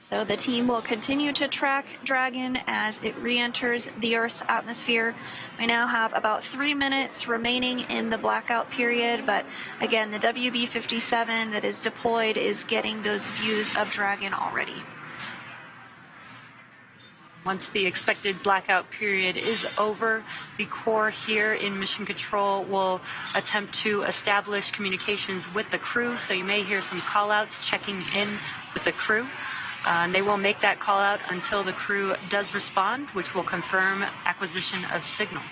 So the team will continue to track Dragon as it re-enters the Earth's atmosphere. We now have about 3 minutes remaining in the blackout period, but again, the WB-57 that is deployed is getting those views of Dragon already. Once the expected blackout period is over, the Corps here in Mission Control will attempt to establish communications with the crew. So you may hear some call-outs checking in with the crew. They will make that call-out until the crew does respond, which will confirm acquisition of signal.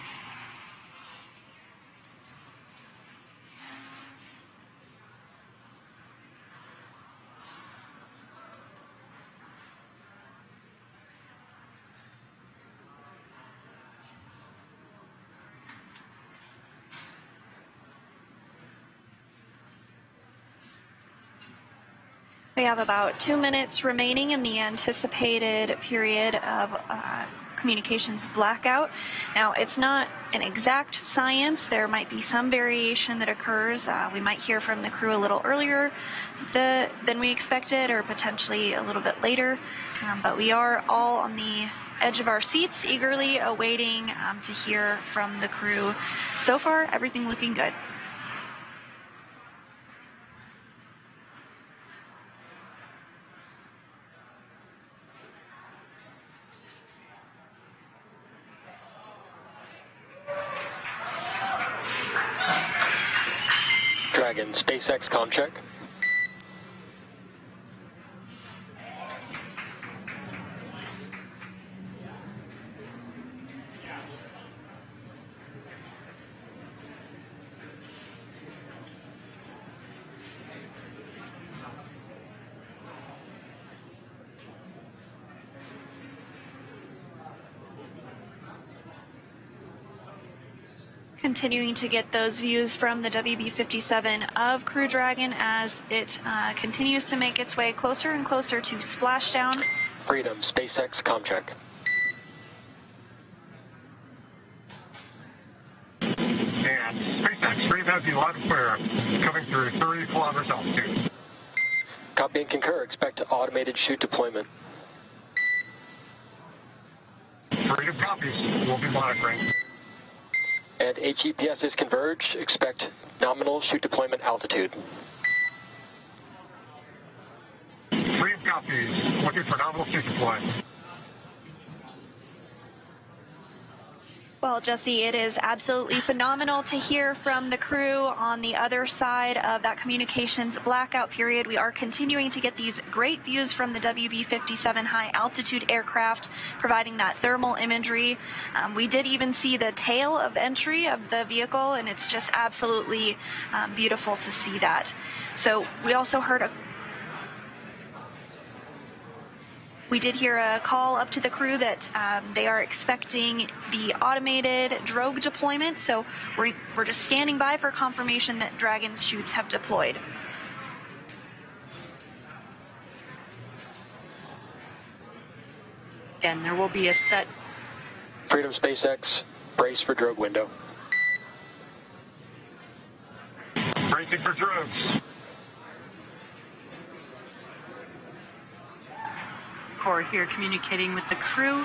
We have about 2 minutes remaining in the anticipated period of communications blackout. Now, it's not an exact science. There might be some variation that occurs. We might hear from the crew a little earlier than we expected, or potentially a little bit later. But we are all on the edge of our seats, eagerly awaiting to hear from the crew. So far, everything looking good. Dragon, SpaceX comm check. Continuing to get those views from the WB-57 of Crew Dragon as it continues to make its way closer and closer to splashdown. Freedom, SpaceX comm check. And SpaceX, Freedom has you loud and clear, coming through 30 kilometers altitude. Copy and concur. Expect automated chute deployment. Freedom copies. We'll be monitoring. And HEPSs converge. Expect nominal chute deployment altitude. Freedom copies. Looking for nominal chute deployment. Well, Jesse, it is absolutely phenomenal to hear from the crew on the other side of that communications blackout period. We are continuing to get these great views from the WB-57 high-altitude aircraft, providing that thermal imagery. We did even see the tail of entry of the vehicle, and it's just absolutely beautiful to see that. So we also heard We did hear a call up to the crew that they are expecting the automated drogue deployment, so we're just standing by for confirmation that Dragon's chutes have deployed. Again, there will be a set. Freedom, SpaceX, brace for drogue window. Bracing for drogues. Corps here communicating with the crew,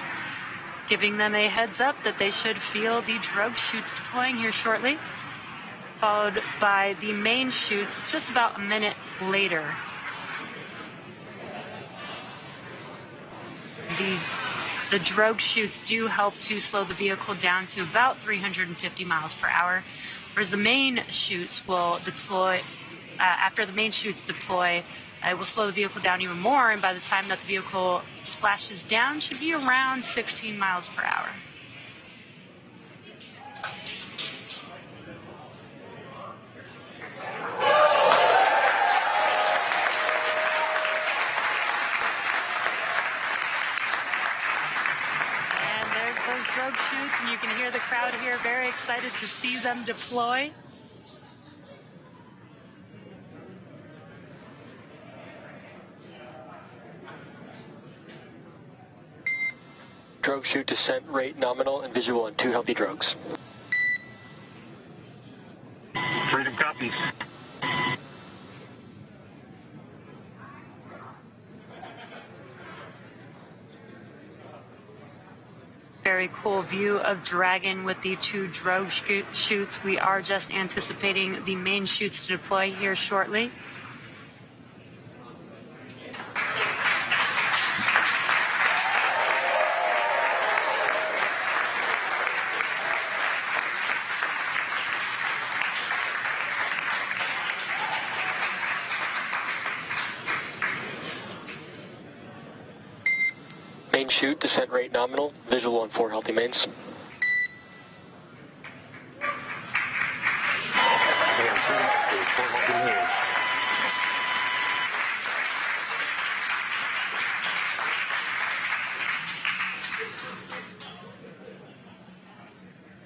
giving them a heads up that they should feel the drogue chutes deploying here shortly, followed by the main chutes just about a minute later. The drogue chutes do help to slow the vehicle down to about 350 miles per hour, whereas the main chutes will deploy, after the main chutes deploy, it will slow the vehicle down even more, and by the time that the vehicle splashes down, should be around 16 miles per hour. And there's those drogue chutes, and you can hear the crowd here very excited to see them deploy. Drogue chute descent rate nominal and visual on 2 healthy drogues. Freedom copies. very cool view of Dragon with the two drogue chutes. We are just anticipating the main chutes to deploy here shortly. Main chute, descent rate nominal, visual on 4 healthy mains.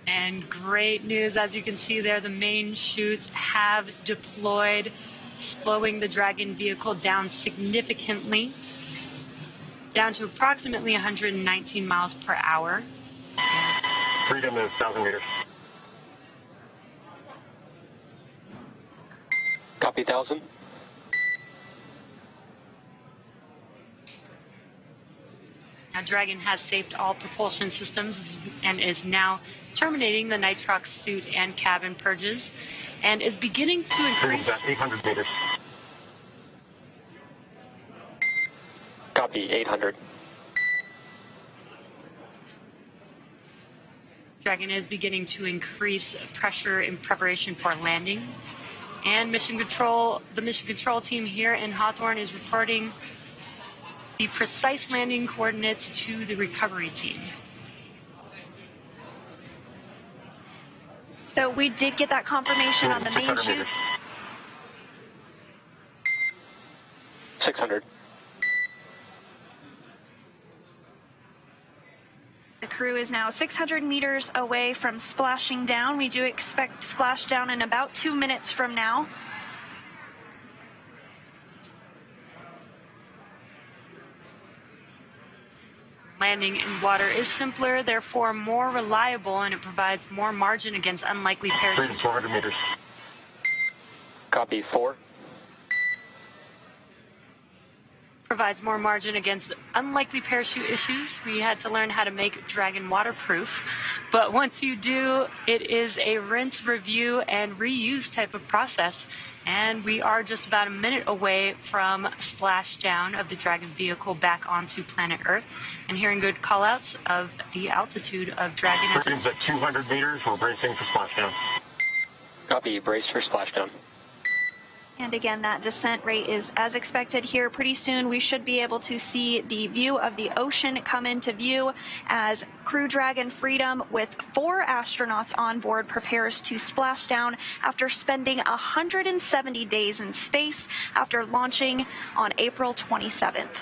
And great news, as you can see there, the main chutes have deployed, slowing the Dragon vehicle down significantly, down to approximately 119 miles per hour. Freedom is 1,000 meters. Copy 1,000. Now, Dragon has saved all propulsion systems and is now terminating the nitrox suit and cabin purges, and is beginning to increase. At 800 meters. Copy 800. Dragon is beginning to increase pressure in preparation for landing. And the mission control team here in Hawthorne is reporting the precise landing coordinates to the recovery team. So we did get that confirmation on the main 600 meters. chutes. 600. The crew is now 600 meters away from splashing down. We do expect splashdown in about 2 minutes from now. Landing in water is simpler, therefore more reliable, and it provides more margin against unlikely parachute. Freedom 400 meters. Copy 4. Provides more margin against unlikely parachute issues. We had to learn how to make Dragon waterproof, but once you do, it is a rinse, review, and reuse type of process. And we are just about a minute away from splashdown of the Dragon vehicle back onto planet Earth, and hearing good callouts of the altitude of Dragon. Freedom's at 200 meters. We're bracing for splashdown. Copy, brace for splashdown. And again, that descent rate is as expected here. Pretty soon we should be able to see the view of the ocean come into view as Crew Dragon Freedom with 4 astronauts on board prepares to splash down after spending 170 days in space after launching on April 27th.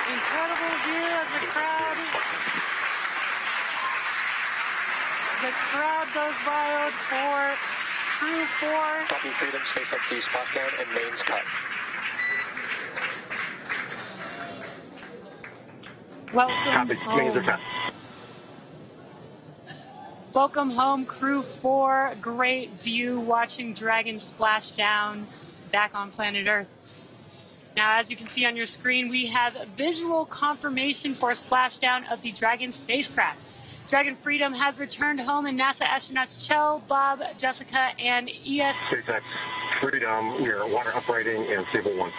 Incredible view as the crowd goes wild for Crew-4. Copy Freedom, SpaceX to splashdown and mains cut. Welcome Copy. Mains are home. cut. Welcome home, Crew-4. Great view watching Dragon splash down back on planet Earth. Now, as you can see on your screen, we have visual confirmation for splashdown of the Dragon spacecraft. Dragon Freedom has returned home, and NASA astronauts Chell, Bob, Jessica, and ES. SpaceX Freedom, we are water uprighting and stable 1.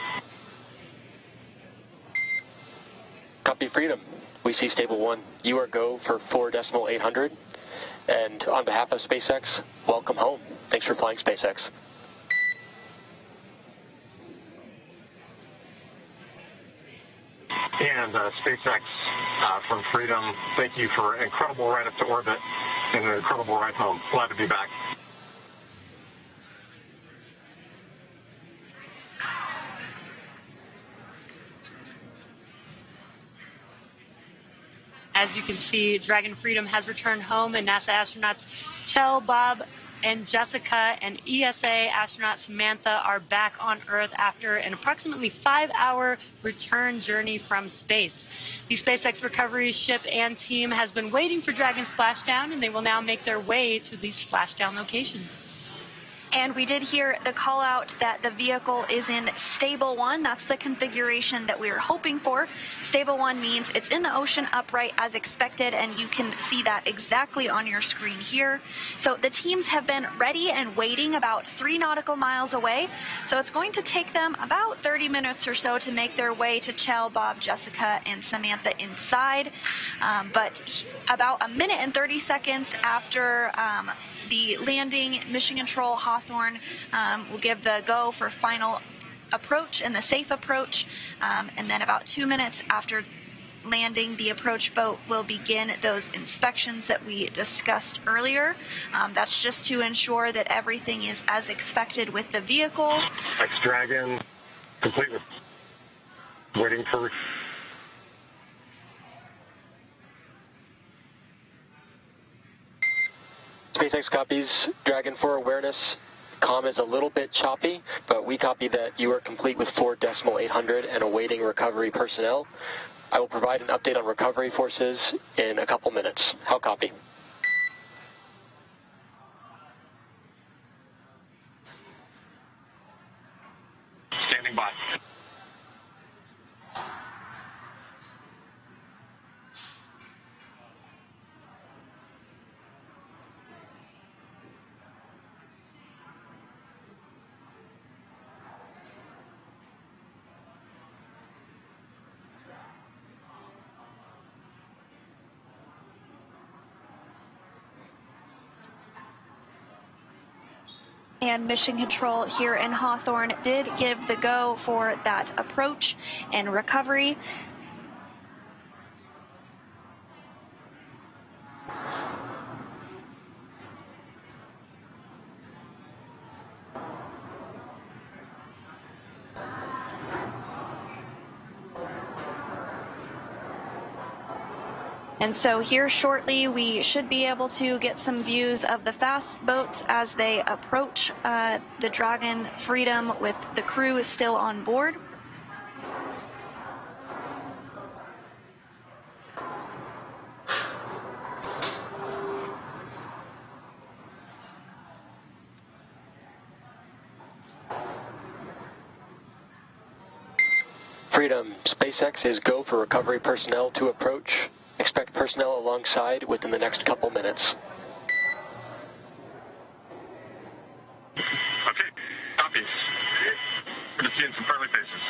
Copy Freedom. We see stable 1. You are go for 4.800. And on behalf of SpaceX, welcome home. Thanks for flying SpaceX. And SpaceX from Freedom, thank you for an incredible ride up to orbit and an incredible ride home. Glad to be back. As you can see, Dragon Freedom has returned home, and NASA astronauts Chell, Bob, and Jessica and ESA astronaut Samantha are back on Earth after an approximately 5-hour return journey from space. The SpaceX recovery ship and team has been waiting for Dragon splashdown, and they will now make their way to the splashdown location. And we did hear the call out that the vehicle is in stable 1. That's the configuration that we were hoping for. Stable 1 means it's in the ocean upright as expected, and you can see that exactly on your screen here. So the teams have been ready and waiting about 3 nautical miles away. So it's going to take them about 30 minutes or so to make their way to Chell, Bob, Jessica, and Samantha inside. But about a minute and 30 seconds after the landing, Mission Control Hawthorne will give the go for final approach and the safe approach. And then about 2 minutes after landing, the approach boat will begin those inspections that we discussed earlier. That's just to ensure that everything is as expected with the vehicle. X-Dragon, complete with waiting for... SpaceX copies Dragon 4 awareness. Comm is a little bit choppy, but we copy that you are complete with 4.800 and awaiting recovery personnel. I will provide an update on recovery forces in a couple minutes. How copy? Standing by. And Mission Control here in Hawthorne did give the go for that approach and recovery. And so here shortly, we should be able to get some views of the fast boats as they approach the Dragon Freedom with the crew still on board. Freedom, SpaceX is go for recovery personnel to approach. Expect personnel alongside within the next couple minutes. Okay, copy. We're just seeing some friendly faces.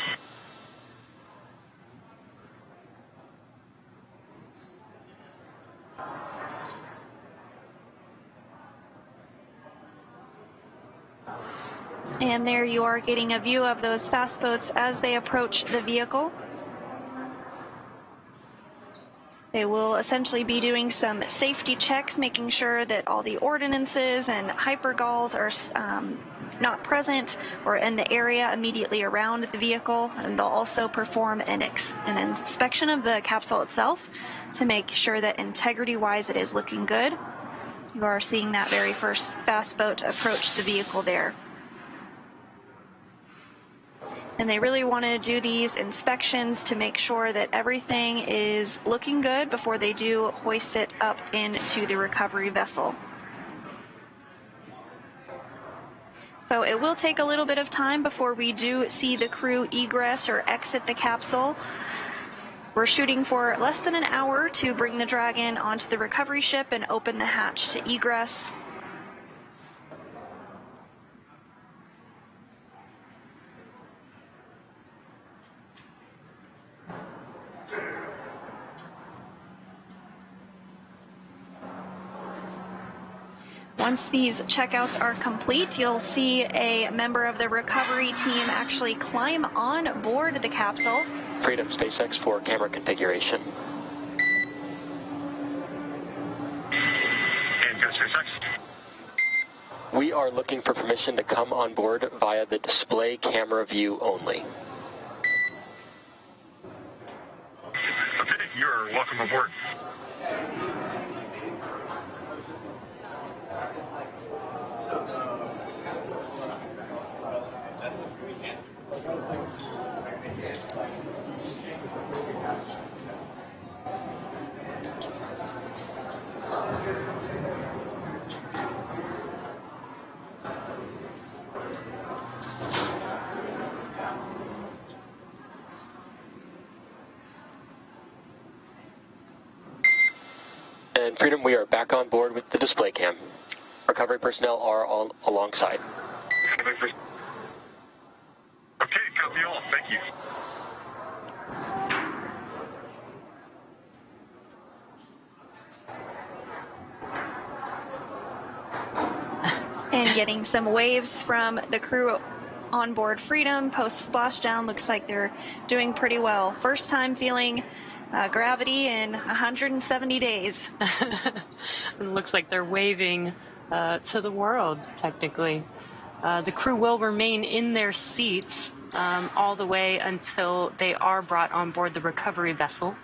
And there you are getting a view of those fast boats as they approach the vehicle. They will essentially be doing some safety checks, making sure that all the ordinances and hypergalls are not present or in the area immediately around the vehicle. And they'll also perform an inspection of the capsule itself to make sure that integrity-wise it is looking good. You are seeing that very first fast boat approach the vehicle there. And they really want to do these inspections to make sure that everything is looking good before they do hoist it up into the recovery vessel. So it will take a little bit of time before we do see the crew egress or exit the capsule. We're shooting for less than an hour to bring the Dragon onto the recovery ship and open the hatch to egress. Once these checkouts are complete, you'll see a member of the recovery team actually climb on board the capsule. Freedom, SpaceX for camera configuration. And go SpaceX. We are looking for permission to come on board via the display camera view only. Okay, you're welcome aboard. And Freedom, we are back on board with the display cam. Recovery personnel are all alongside. Okay, copy all. Thank you. And getting some waves from the crew on board Freedom post splashdown. Looks like they're doing pretty well. First time feeling gravity in 170 days. It looks like they're waving to the world, technically. The crew will remain in their seats all the way until they are brought on board the recovery vessel.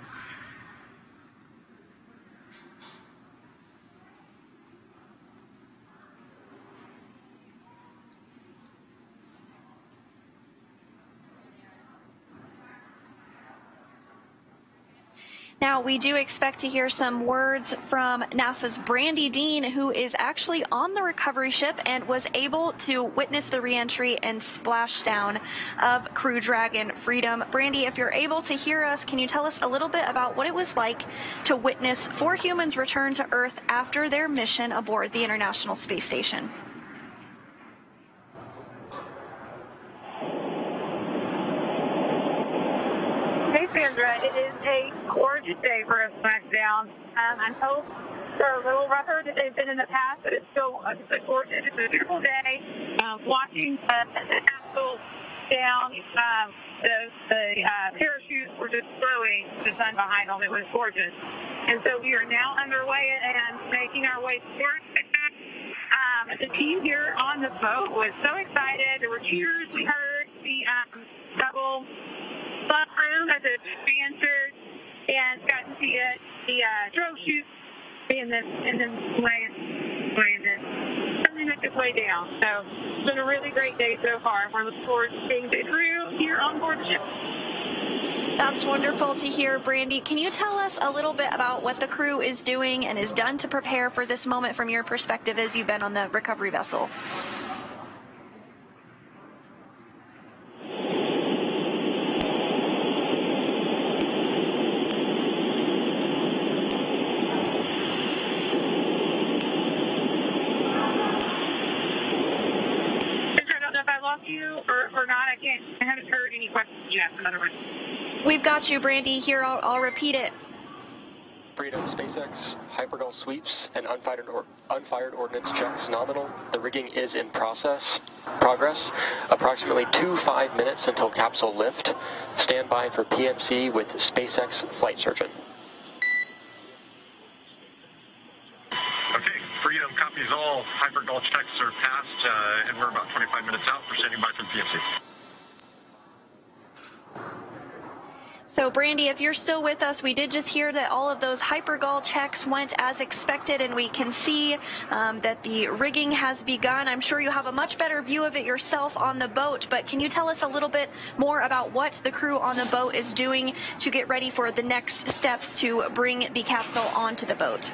Now, we do expect to hear some words from NASA's Brandy Dean, who is actually on the recovery ship and was able to witness the reentry and splashdown of Crew Dragon Freedom. Brandy, if you're able to hear us, can you tell us a little bit about what it was like to witness 4 humans return to Earth after their mission aboard the International Space Station? Hey Sandra, it is a gorgeous day for a smackdown. I'm hoping they're a little rougher than they've been in the past, but it's still a gorgeous, it's a beautiful day. Watching the capsule down, the parachutes were just throwing the sun behind them. It was gorgeous. And so we are now underway and making our way towards the team here on the boat was so excited. There were cheers. We heard the double fun room as it answered and got to see the drone shoot and then something make its way down. So it's been a really great day so far. We're looking forward to seeing the crew here on board the ship. That's wonderful to hear, Brandy. Can you tell us a little bit about what the crew is doing and is done to prepare for this moment from your perspective as you've been on the recovery vessel? You or not, I haven't heard any questions yet, in other words. We've got you, Brandy. Here, I'll repeat it. Freedom, SpaceX, hypergol sweeps, and unfired ordnance checks nominal. The rigging is in progress. Approximately 5 minutes until capsule lift. Stand by for PMC with SpaceX flight surgeon. Okay, Freedom copies all. Hypergol checks are passed, and we're about 25 minutes out. We're standing by for PMC. So, Brandy, if you're still with us, we did just hear that all of those hypergol checks went as expected, and we can see that the rigging has begun. I'm sure you have a much better view of it yourself on the boat, but can you tell us a little bit more about what the crew on the boat is doing to get ready for the next steps to bring the capsule onto the boat?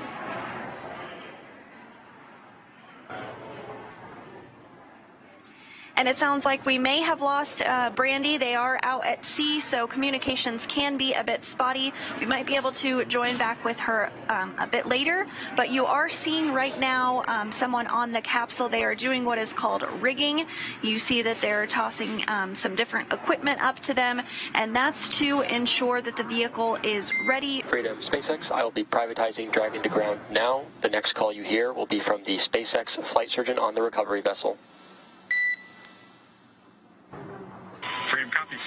And it sounds like we may have lost Brandy. They are out at sea, so communications can be a bit spotty. We might be able to join back with her a bit later, but you are seeing right now someone on the capsule. They are doing what is called rigging. You see that they're tossing some different equipment up to them, and that's to ensure that the vehicle is ready. Freedom, SpaceX, I will be privatizing Dragon to ground now. The next call you hear will be from the SpaceX flight surgeon on the recovery vessel. Freedom copies.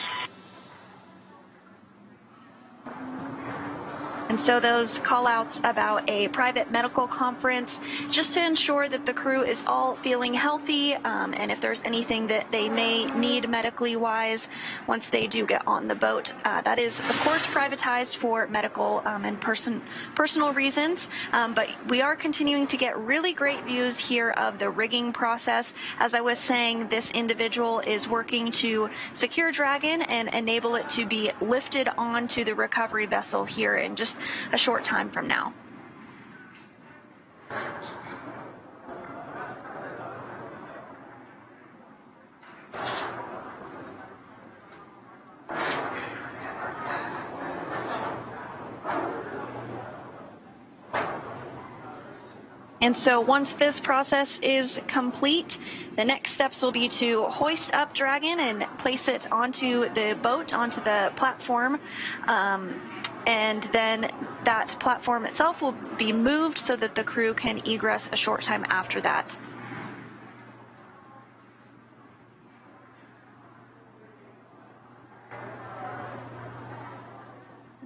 And so those call outs about a private medical conference just to ensure that the crew is all feeling healthy, and if there's anything that they may need medically wise once they do get on the boat. That is, of course, privatized for medical and personal reasons, but we are continuing to get really great views here of the rigging process. As I was saying, this individual is working to secure Dragon and enable it to be lifted onto the recovery vessel here in just a short time from now. And so once this process is complete, the next steps will be to hoist up Dragon and place it onto the boat, onto the platform. And then that platform itself will be moved so that the crew can egress a short time after that.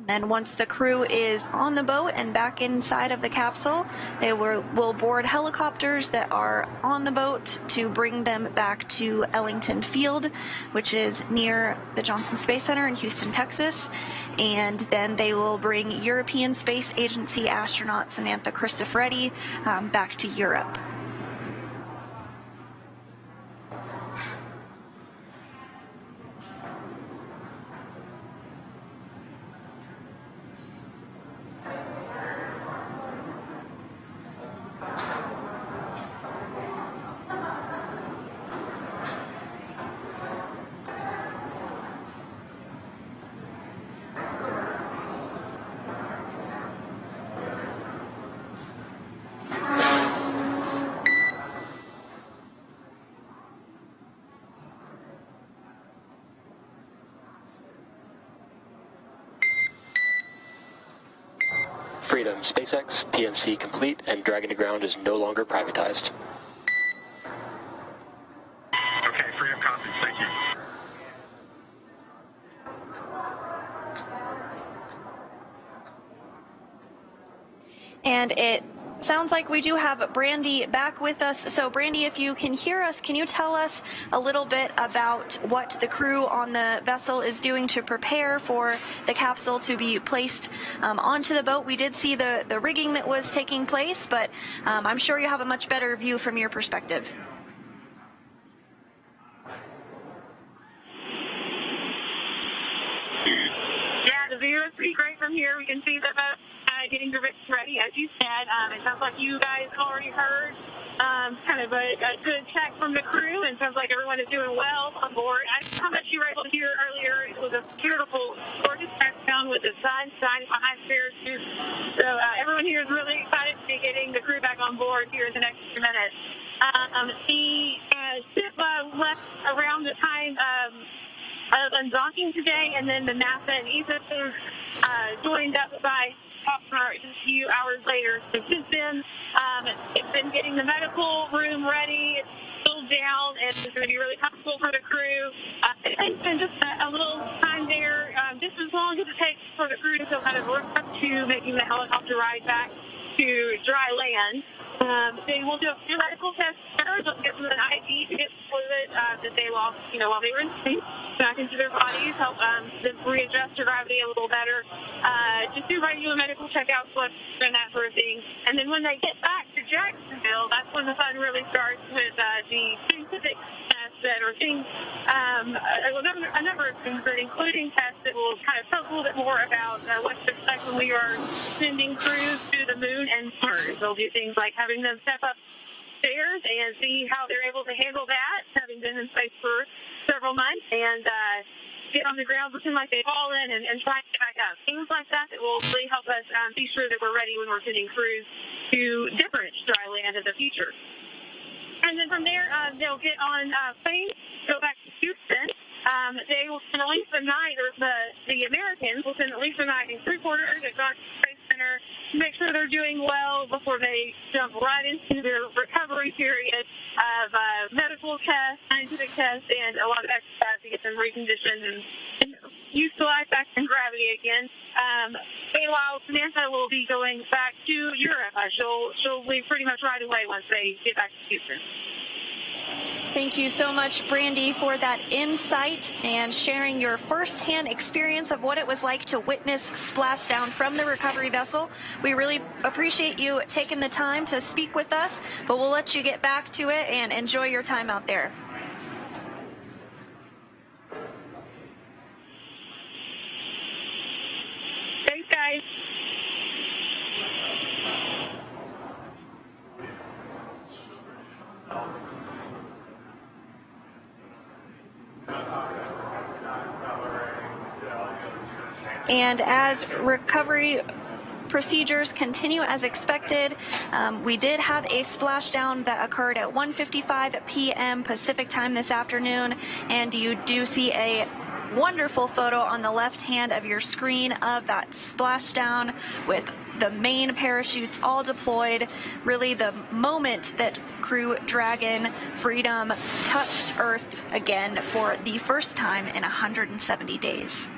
Then once the crew is on the boat and back inside of the capsule, they will board helicopters that are on the boat to bring them back to Ellington Field, which is near the Johnson Space Center in Houston, Texas. And then they will bring European Space Agency astronaut Samantha Cristoforetti back to Europe. Freedom, SpaceX, PNC complete, and Dragon to ground is no longer privatized. Okay, Freedom copies. Thank you. And it sounds like we do have Brandy back with us. So Brandy, if you can hear us, can you tell us a little bit about what the crew on the vessel is doing to prepare for the capsule to be placed onto the boat? We did see the rigging that was taking place, but I'm sure you have a much better view from your perspective. Yeah, the view is pretty great from here. We can see the boat getting the rigs ready, as you said. It sounds like you guys already heard kind of a good check from the crew, and sounds like everyone is doing well on board. I don't know how much you were able to hear earlier. It was a beautiful, gorgeous touchdown with the sun shining behind parachutes. So everyone here is really excited to be getting the crew back on board here in the next few minutes. The ship left around the time of undocking today, and then the NASA and ESA team joined up by Hopper just a few hours later. So since then, it's been getting the medical room ready. It's still down, and it's going to be really comfortable for the crew. It's been just a little time there, just as long as it takes for the crew to feel kind of work up to making the helicopter ride back to dry land. They will do a few medical tests first. They'll get them an IV to get fluid that they lost, while they were in space back into their bodies, help them readjust to gravity a little better. Just do regular medical checkouts, and that sort of thing. And then when they get back to Jacksonville, that's when the fun really starts with the scientific tests that are things, a number of things, but including tests that will kind of talk a little bit more about what to expect when we are sending crews to the moon and Mars. They'll do things like having them step up stairs and see how they're able to handle that, having been in space for several months, and get on the ground, pretend like they've fallen, and try to get back up. Things like that will really help us be sure that we're ready when we're sending crews to different dry land in the future. And then from there, they'll get on planes, go back to Houston. They will spend at least the night, or the Americans will spend at least the night in crew quarters at Johnson Space Center to make sure they're doing well before they jump right into their recovery period of medical tests, scientific tests, and a lot of exercise to get them reconditioned and used to life back in gravity again. Meanwhile, Samantha will be going back to Europe. She'll leave pretty much right away once they get back to Houston. Thank you so much, Brandy, for that insight and sharing your firsthand experience of what it was like to witness splashdown from the recovery vessel. We really appreciate you taking the time to speak with us, but we'll let you get back to it and enjoy your time out there. Thanks, guys. And as recovery procedures continue as expected. We did have a splashdown that occurred at 1:55 p.m. Pacific time this afternoon, and you do see a wonderful photo on the left hand of your screen of that splashdown with the main parachutes all deployed. Really the moment that Crew Dragon Freedom touched Earth again for the first time in 170 days.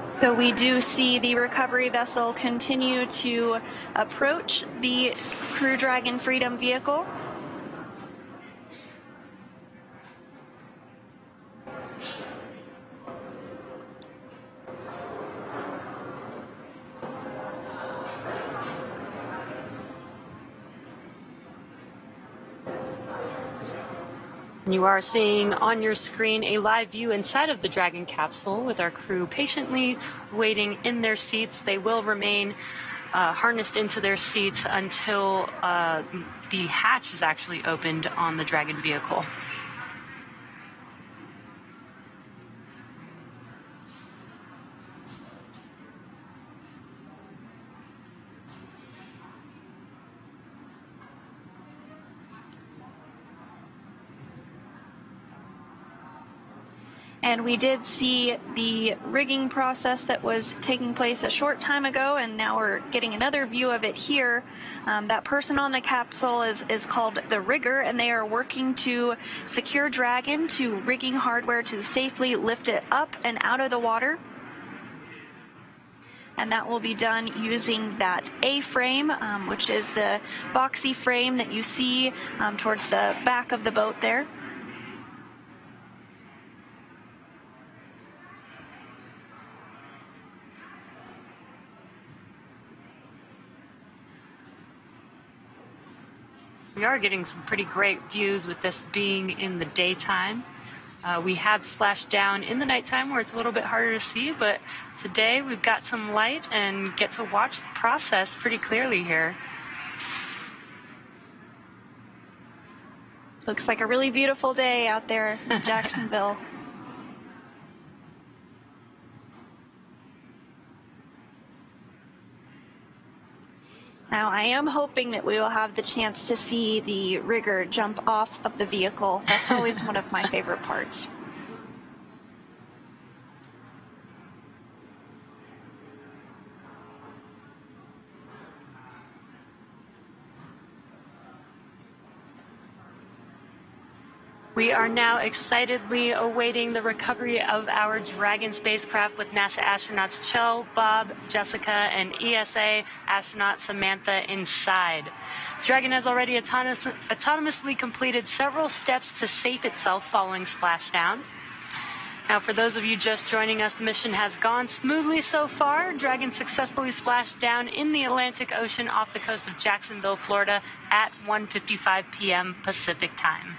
So we do see the recovery vessel continue to approach the Crew Dragon Freedom vehicle. You are seeing on your screen a live view inside of the Dragon capsule with our crew patiently waiting in their seats. They will remain harnessed into their seats until the hatch is actually opened on the Dragon vehicle. And we did see the rigging process that was taking place a short time ago, and now we're getting another view of it here. That person on the capsule is called the rigger, and they are working to secure Dragon to rigging hardware to safely lift it up and out of the water. And that will be done using that A-frame, which is the boxy frame that you see towards the back of the boat there. We are getting some pretty great views with this being in the daytime. We have splashed down in the nighttime where it's a little bit harder to see, but today we've got some light and get to watch the process pretty clearly here. Looks like a really beautiful day out there in Jacksonville. Now, I am hoping that we will have the chance to see the rigger jump off of the vehicle. That's always one of my favorite parts. We are now excitedly awaiting the recovery of our Dragon spacecraft with NASA astronauts Chell, Bob, Jessica, and ESA astronaut Samantha inside. Dragon has already autonomously completed several steps to safe itself following splashdown. Now, for those of you just joining us, the mission has gone smoothly so far. Dragon successfully splashed down in the Atlantic Ocean off the coast of Jacksonville, Florida at 1:55 p.m. Pacific time.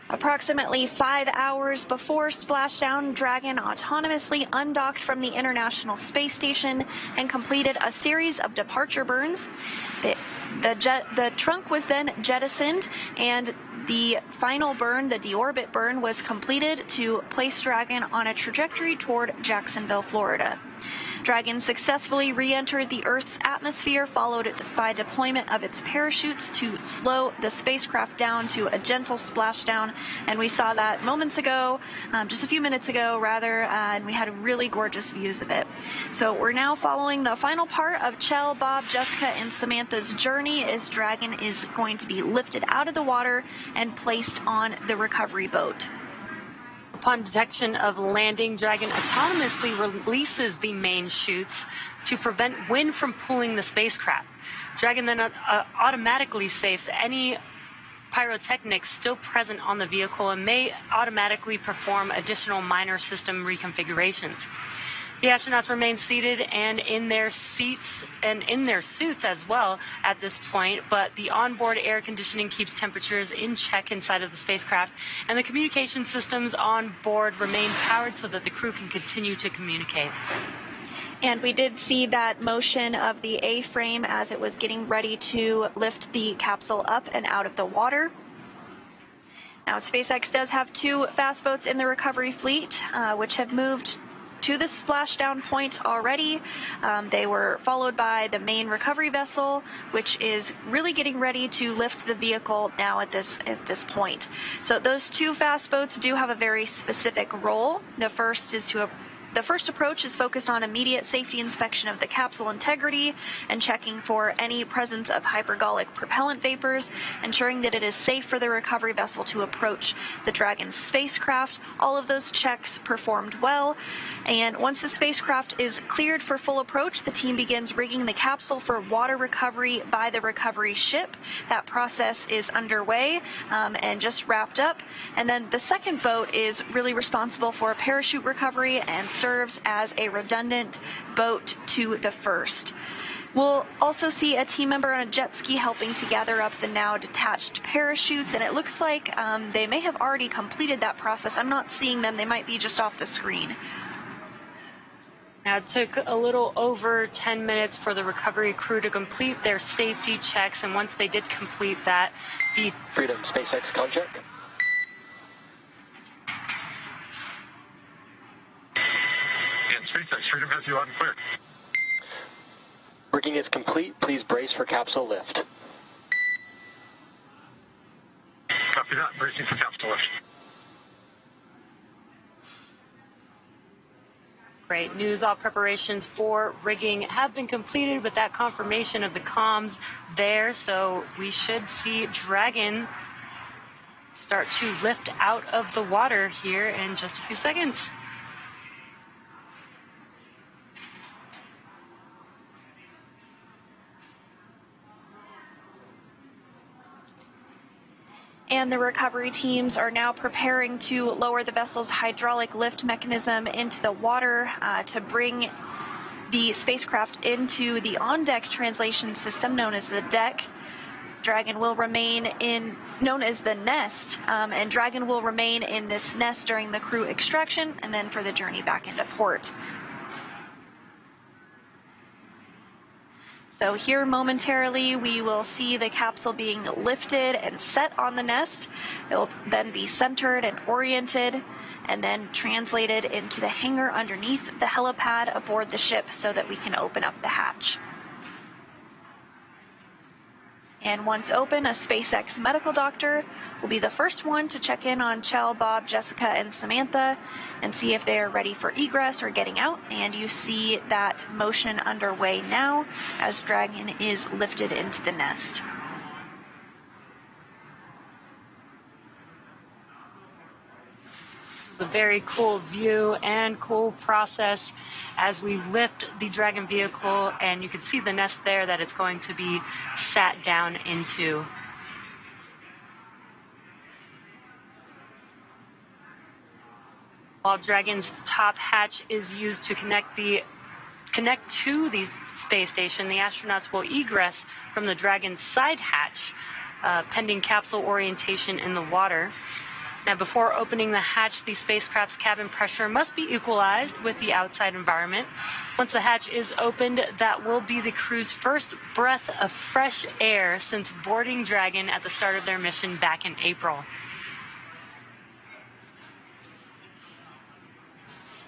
Approximately 5 hours before splashdown, Dragon autonomously undocked from the International Space Station and completed a series of departure burns. The trunk was then jettisoned, and the final burn, the deorbit burn, was completed to place Dragon on a trajectory toward Jacksonville, Florida. Dragon successfully re-entered the Earth's atmosphere, followed by deployment of its parachutes to slow the spacecraft down to a gentle splashdown. And we saw that moments ago, just a few minutes ago, rather, and we had really gorgeous views of it. So we're now following the final part of Chell, Bob, Jessica, and Samantha's journey as Dragon is going to be lifted out of the water and placed on the recovery boat. Upon detection of landing, Dragon autonomously releases the main chutes to prevent wind from pulling the spacecraft. Dragon then automatically safes any pyrotechnics still present on the vehicle and may automatically perform additional minor system reconfigurations. The astronauts remain seated and in their seats and in their suits as well at this point, but the onboard air conditioning keeps temperatures in check inside of the spacecraft, and the communication systems on board remain powered so that the crew can continue to communicate. And we did see that motion of the A-frame as it was getting ready to lift the capsule up and out of the water. Now, SpaceX does have 2 fast boats in the recovery fleet, which have moved to the splashdown point already. They were followed by the main recovery vessel, which is really getting ready to lift the vehicle now at this point. So those 2 fast boats do have a very specific role. The first approach is focused on immediate safety inspection of the capsule integrity and checking for any presence of hypergolic propellant vapors, ensuring that it is safe for the recovery vessel to approach the Dragon's spacecraft. All of those checks performed well, and once the spacecraft is cleared for full approach, the team begins rigging the capsule for water recovery by the recovery ship. That process is underway and just wrapped up. And then the second boat is really responsible for parachute recovery and serves as a redundant boat to the first. We'll also see a team member on a jet ski helping to gather up the now detached parachutes, and it looks like they may have already completed that process. I'm not seeing them. They might be just off the screen. Now, it took a little over 10 minutes for the recovery crew to complete their safety checks, and once they did complete that, the Freedom SpaceX contract. And SpaceX, Freedom has you loud and clear. Rigging is complete. Please brace for capsule lift. Copy that. Bracing for capsule lift. Great news. All preparations for rigging have been completed with that confirmation of the comms there. So we should see Dragon start to lift out of the water here in just a few seconds. And the recovery teams are now preparing to lower the vessel's hydraulic lift mechanism into the water to bring the spacecraft into the on-deck translation system known as the deck. Dragon will remain known as the nest, and Dragon will remain in this nest during the crew extraction and then for the journey back into port. So here momentarily we will see the capsule being lifted and set on the nest. It will then be centered and oriented and then translated into the hangar underneath the helipad aboard the ship so that we can open up the hatch. And once open, a SpaceX medical doctor will be the first one to check in on Chell, Bob, Jessica, and Samantha and see if they are ready for egress or getting out. And you see that motion underway now as Dragon is lifted into the nest. This is a very cool view and cool process as we lift the Dragon vehicle, and you can see the nest there that it's going to be sat down into. While Dragon's top hatch is used to connect to the space station, the astronauts will egress from the Dragon's side hatch, pending capsule orientation in the water. Now, before opening the hatch, the spacecraft's cabin pressure must be equalized with the outside environment. Once the hatch is opened, that will be the crew's first breath of fresh air since boarding Dragon at the start of their mission back in April.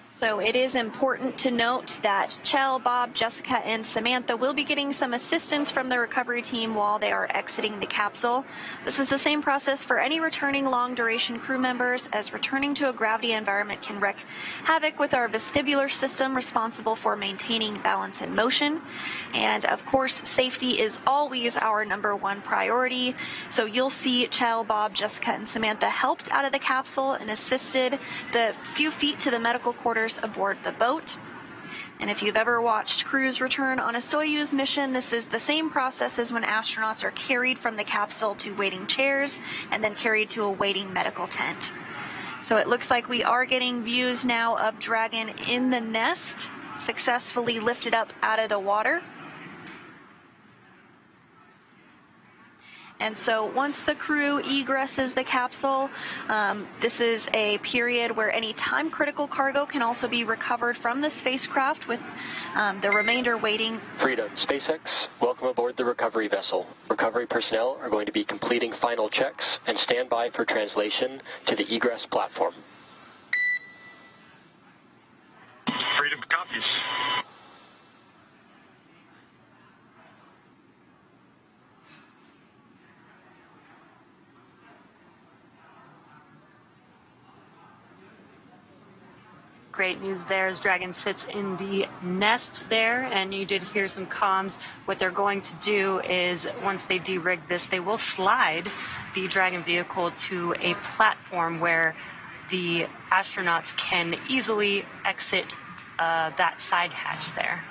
So it is important to note that Chell, Bob, Jessica, and Samantha will be getting some assistance from the recovery team while they are exiting the capsule. This is the same process for any returning long-duration crew members, as returning to a gravity environment can wreak havoc with our vestibular system responsible for maintaining balance and motion. And of course, safety is always our #1 priority. So you'll see Chell, Bob, Jessica, and Samantha helped out of the capsule and assisted the few feet to the medical quarters aboard the boat. And if you've ever watched crews return on a Soyuz mission, this is the same process as when astronauts are carried from the capsule to waiting chairs and then carried to a waiting medical tent. So it looks like we are getting views now of Dragon in the nest, successfully lifted up out of the water. And so once the crew egresses the capsule, this is a period where any time-critical cargo can also be recovered from the spacecraft, with the remainder waiting. Freedom, SpaceX, welcome aboard the recovery vessel. Recovery personnel are going to be completing final checks and stand by for translation to the egress platform. Freedom copies. Great news there as Dragon sits in the nest there, and you did hear some comms. What they're going to do is, once they derig this, they will slide the Dragon vehicle to a platform where the astronauts can easily exit that side hatch there.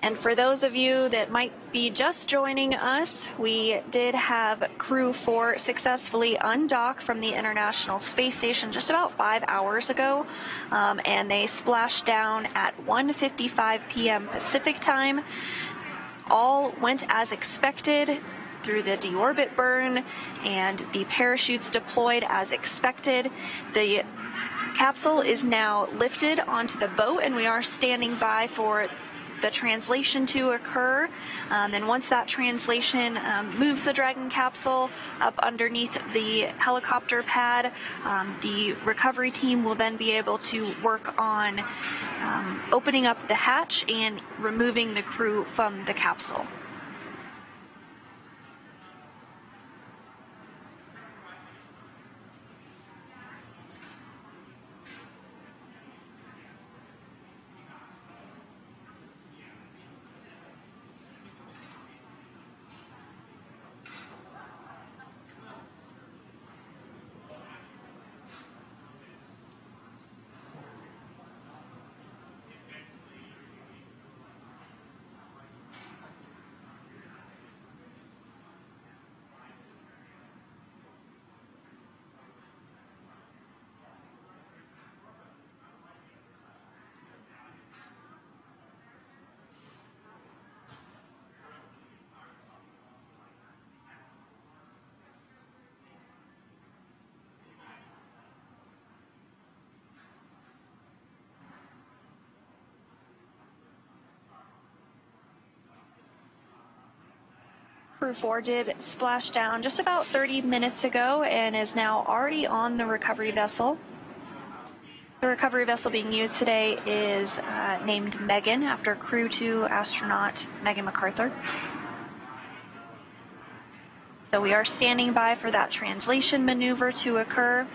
And for those of you that might be just joining us, we did have Crew-4 successfully undock from the International Space Station just about 5 hours ago, and they splashed down at 1:55 p.m. Pacific time. All went as expected through the deorbit burn, and the parachutes deployed as expected. The capsule is now lifted onto the boat, and we are standing by for the translation to occur. And once that translation moves the Dragon capsule up underneath the helicopter pad, the recovery team will then be able to work on opening up the hatch and removing the crew from the capsule. Crew-4 did splash down just about 30 minutes ago and is now already on the recovery vessel. The recovery vessel being used today is named Megan, after Crew-2 astronaut Megan MacArthur. So we are standing by for that translation maneuver to occur.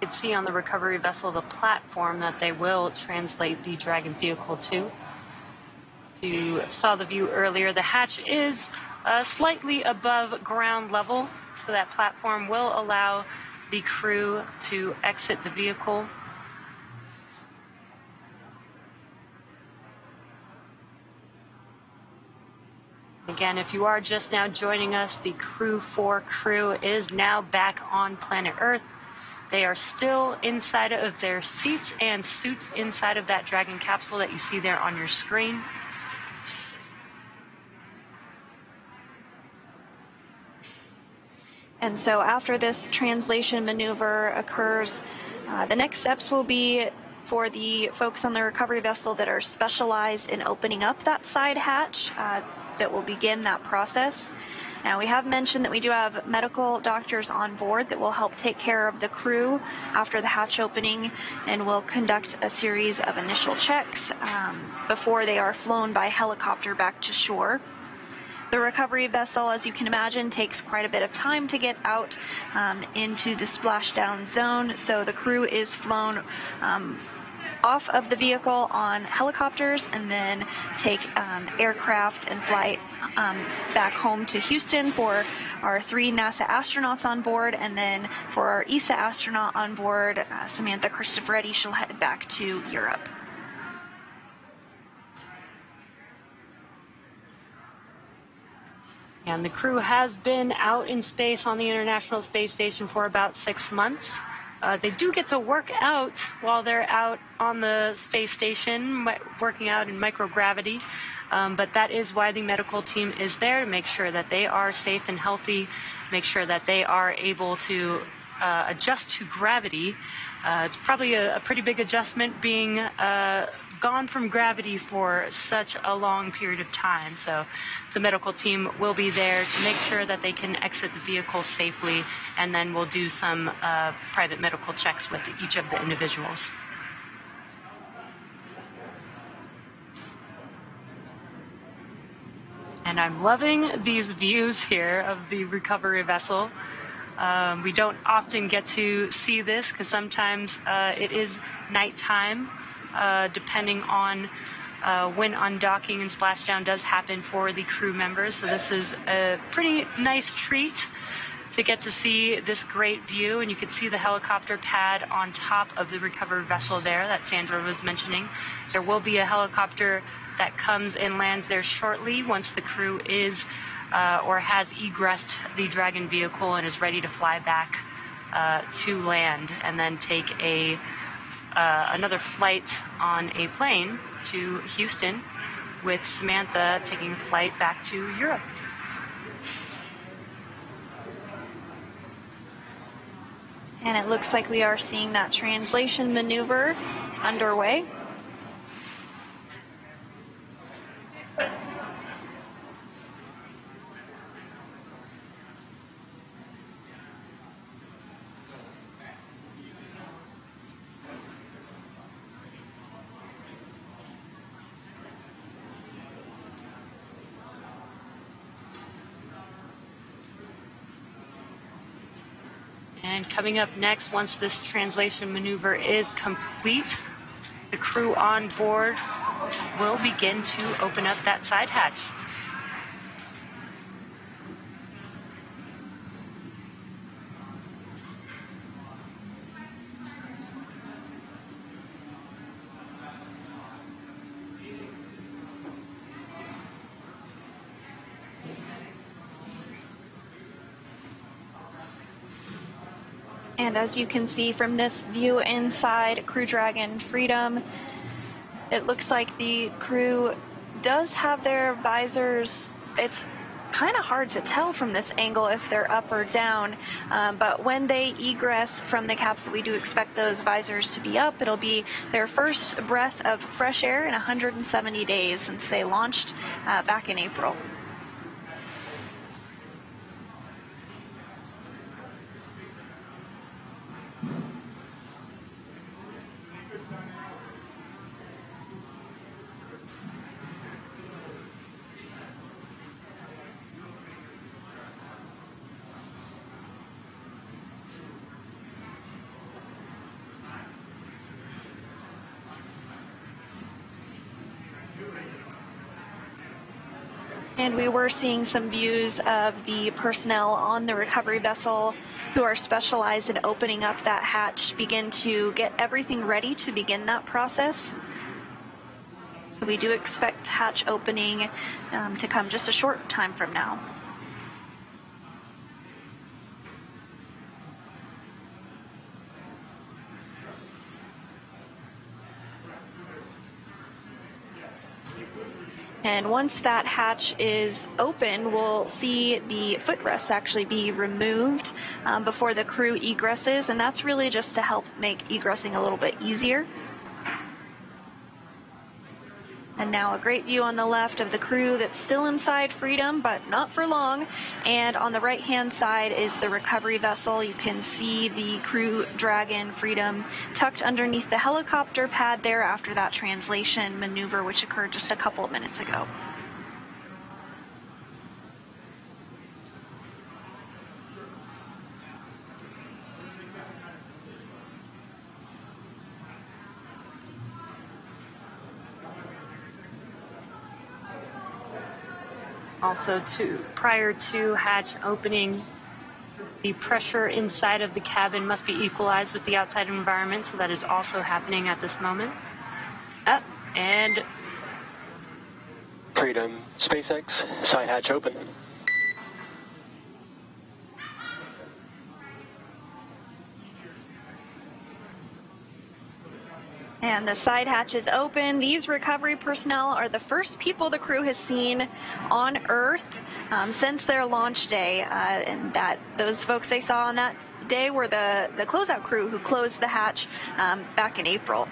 You can see on the recovery vessel the platform that they will translate the Dragon vehicle to. You saw the view earlier. The hatch is slightly above ground level, so that platform will allow the crew to exit the vehicle. Again, if you are just now joining us, the Crew-4 crew is now back on planet Earth. They are still inside of their seats and suits inside of that Dragon capsule that you see there on your screen. And so after this translation maneuver occurs, the next steps will be for the folks on the recovery vessel that are specialized in opening up that side hatch that will begin that process. Now, we have mentioned that we do have medical doctors on board that will help take care of the crew after the hatch opening, and will conduct a series of initial checks before they are flown by helicopter back to shore. The recovery vessel, as you can imagine, takes quite a bit of time to get out into the splashdown zone, so the crew is flown off of the vehicle on helicopters and then take aircraft and fly back home to Houston for our 3 NASA astronauts on board, and then for our ESA astronaut on board, Samantha Cristoforetti, she'll head back to Europe. And the crew has been out in space on the International Space Station for about 6 months. They do get to work out while they're out on the space station, working out in microgravity. But that is why the medical team is there, to make sure that they are safe and healthy, make sure that they are able to adjust to gravity. It's probably a pretty big adjustment being gone from gravity for such a long period of time. So the medical team will be there to make sure that they can exit the vehicle safely, and then we'll do some private medical checks with each of the individuals. And I'm loving these views here of the recovery vessel. We don't often get to see this because sometimes it is nighttime, depending on when undocking and splashdown does happen for the crew members. So this is a pretty nice treat to get to see this great view. And you can see the helicopter pad on top of the recovery vessel there that Sandra was mentioning. There will be a helicopter that comes and lands there shortly once the crew is or has egressed the Dragon vehicle and is ready to fly back to land, and then take another flight on a plane to Houston, with Samantha taking the flight back to Europe. And it looks like we are seeing that translation maneuver underway. And coming up next, once this translation maneuver is complete, the crew on board will begin to open up that side hatch. And as you can see from this view inside Crew Dragon Freedom, it looks like the crew does have their visors. It's kind of hard to tell from this angle if they're up or down, but when they egress from the capsule, we do expect those visors to be up. It'll be their first breath of fresh air in 170 days since they launched back in April. And we were seeing some views of the personnel on the recovery vessel who are specialized in opening up that hatch begin to get everything ready to begin that process. So we do expect hatch opening to come just a short time from now. And once that hatch is open, we'll see the footrests actually be removed before the crew egresses, and that's really just to help make egressing a little bit easier. And now a great view on the left of the crew that's still inside Freedom, but not for long. And on the right-hand side is the recovery vessel. You can see the Crew Dragon Freedom tucked underneath the helicopter pad there after that translation maneuver, which occurred just a couple of minutes ago. Also, prior to hatch opening, the pressure inside of the cabin must be equalized with the outside environment, so that is also happening at this moment. Up and Freedom SpaceX, side hatch open. And the side hatch is open. These recovery personnel are the first people the crew has seen on Earth since their launch day. And those folks they saw on that day were the closeout crew who closed the hatch back in April.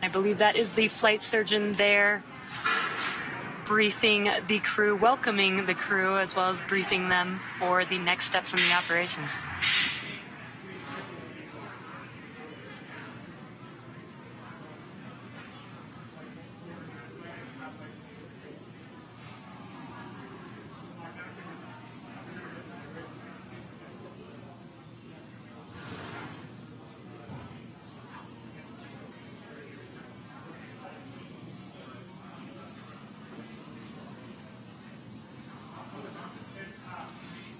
I believe that is the flight surgeon there briefing the crew, welcoming the crew, as well as briefing them for the next steps in the operation.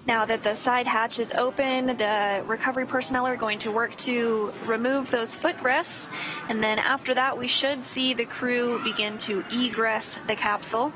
Now that the side hatch is open, the recovery personnel are going to work to remove those footrests, and then after that we should see the crew begin to egress the capsule.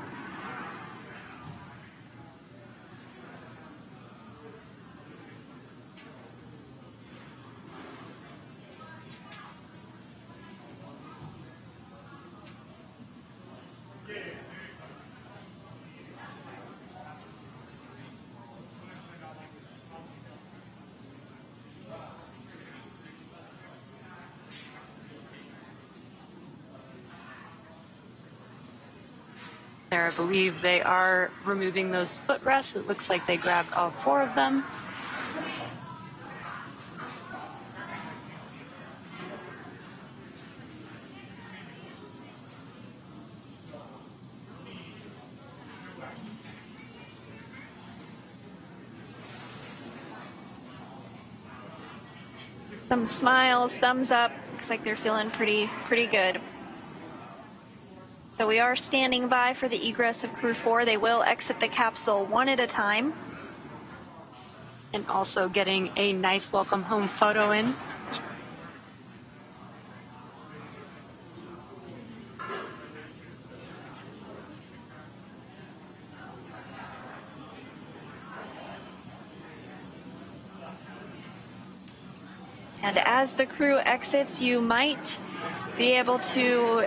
There, I believe they are removing those footrests. It looks like they grabbed all 4 of them. Some smiles, thumbs up. Looks like they're feeling pretty good. So we are standing by for the egress of Crew-4. They will exit the capsule one at a time. And also getting a nice welcome home photo in. And as the crew exits, you might be able to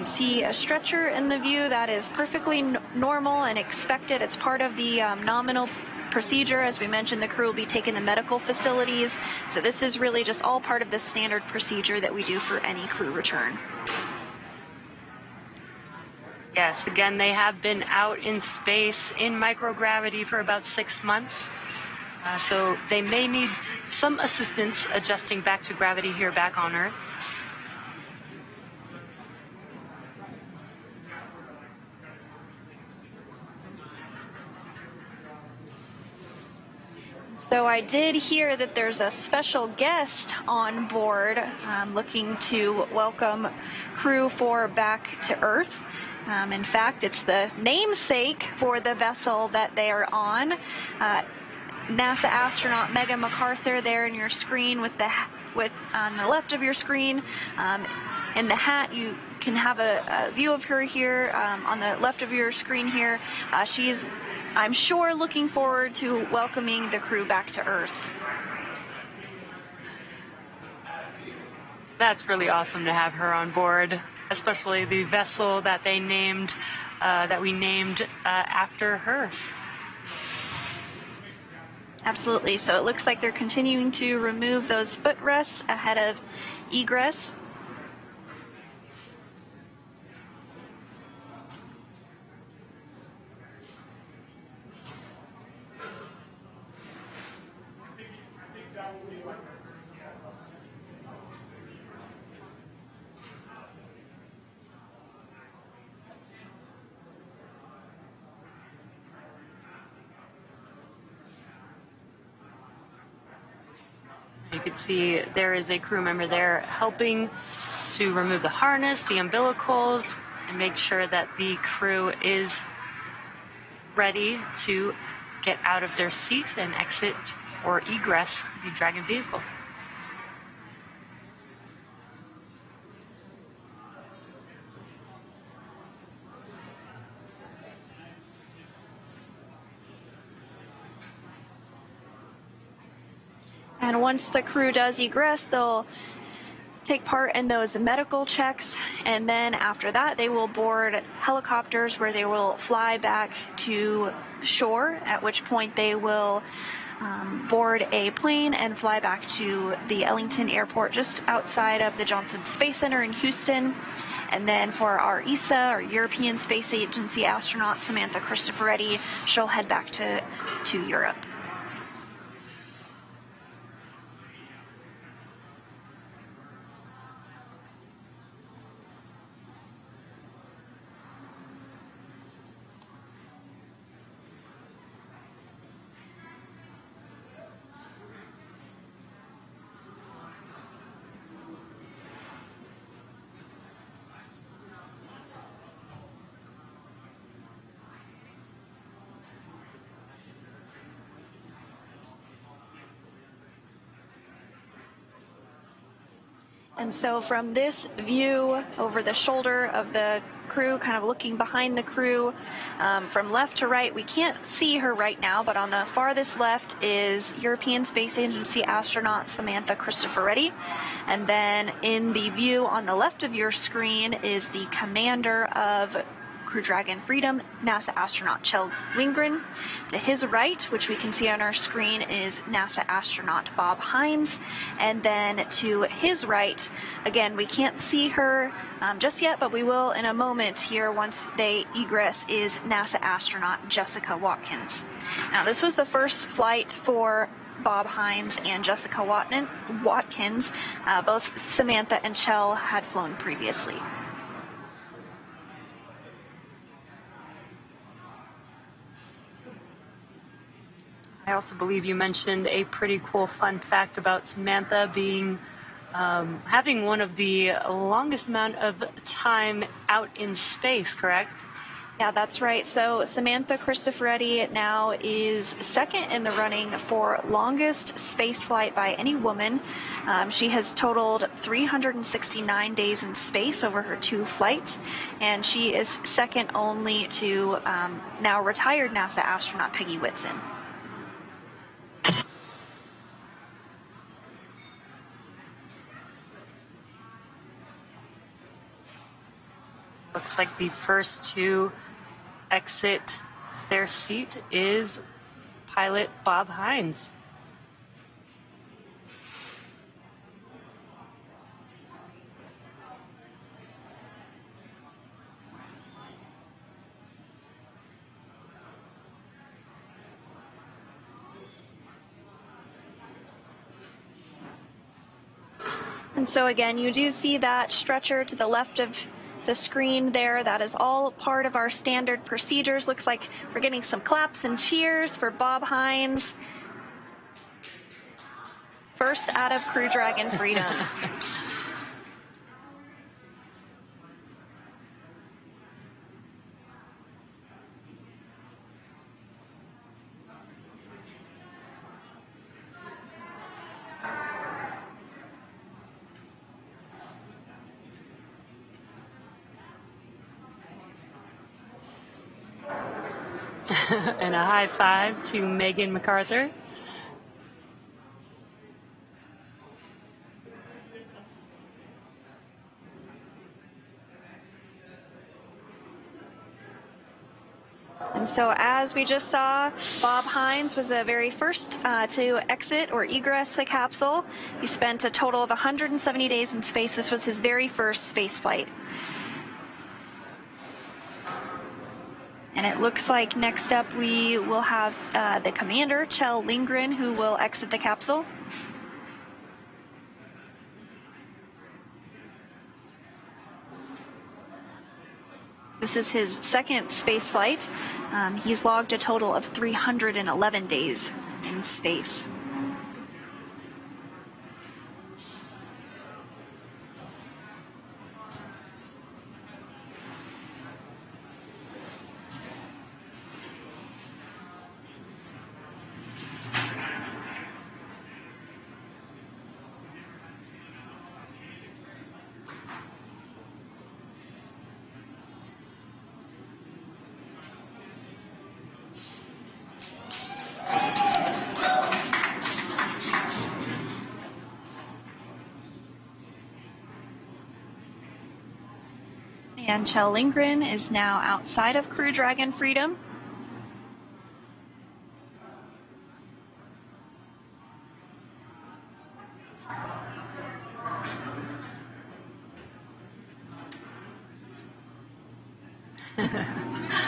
see a stretcher in the view. That is perfectly normal and expected. It's part of the nominal procedure. As we mentioned, the crew will be taken to medical facilities. So this is really just all part of the standard procedure that we do for any crew return. Yes, again, they have been out in space in microgravity for about 6 months. So they may need some assistance adjusting back to gravity here back on Earth. So I did hear that there's a special guest on board looking to welcome Crew-4 back to Earth. In fact, it's the namesake for the vessel that they are on. NASA astronaut Megan MacArthur there in your screen with on the left of your screen. In the hat, you can have a view of her here on the left of your screen here. She's, I'm sure, looking forward to welcoming the crew back to Earth. That's really awesome to have her on board, especially the vessel that they named, that we named after her. Absolutely. So it looks like they're continuing to remove those footrests ahead of egress. You can see there is a crew member there helping to remove the harness, the umbilicals, and make sure that the crew is ready to get out of their seat and exit or egress the Dragon vehicle. And once the crew does egress, they'll take part in those medical checks, and then after that they will board helicopters where they will fly back to shore, at which point they will board a plane and fly back to the Ellington Airport just outside of the Johnson Space Center in Houston. And then for our ESA, our European Space Agency astronaut, Samantha Cristoforetti, she'll head back to Europe. And so from this view over the shoulder of the crew, kind of looking behind the crew, from left to right, we can't see her right now, but on the farthest left is European Space Agency astronaut Samantha Cristoforetti. And then in the view on the left of your screen is the commander of Crew Dragon Freedom, NASA astronaut Kjell Lindgren. To his right, which we can see on our screen, is NASA astronaut Bob Hines. And then to his right, again, we can't see her just yet, but we will in a moment here once they egress, is NASA astronaut Jessica Watkins. Now, this was the first flight for Bob Hines and Jessica Watkins. Both Samantha and Kjell had flown previously. I also believe you mentioned a pretty cool fun fact about Samantha being having one of the longest amount of time out in space, correct? Yeah, that's right. So Samantha Cristoforetti now is second in the running for longest space flight by any woman. She has totaled 369 days in space over her 2 flights, and she is second only to now retired NASA astronaut Peggy Whitson. Looks like the first to exit their seat is pilot Bob Hines. And so again, you do see that stretcher to the left of the screen there. That is all part of our standard procedures. Looks like we're getting some claps and cheers for Bob Hines. First out of Crew Dragon Freedom. And a high five to Megan MacArthur. And so as we just saw, Bob Hines was the very first to exit or egress the capsule. He spent a total of 170 days in space. This was his very first space flight. And it looks like next up we will have the commander, Kjell Lindgren, who will exit the capsule. This is his second space flight. He's logged a total of 311 days in space. And Kjell Lindgren is now outside of Crew Dragon Freedom.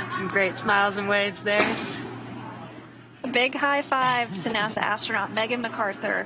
Some great smiles and waves there. A big high five to NASA astronaut Megan MacArthur.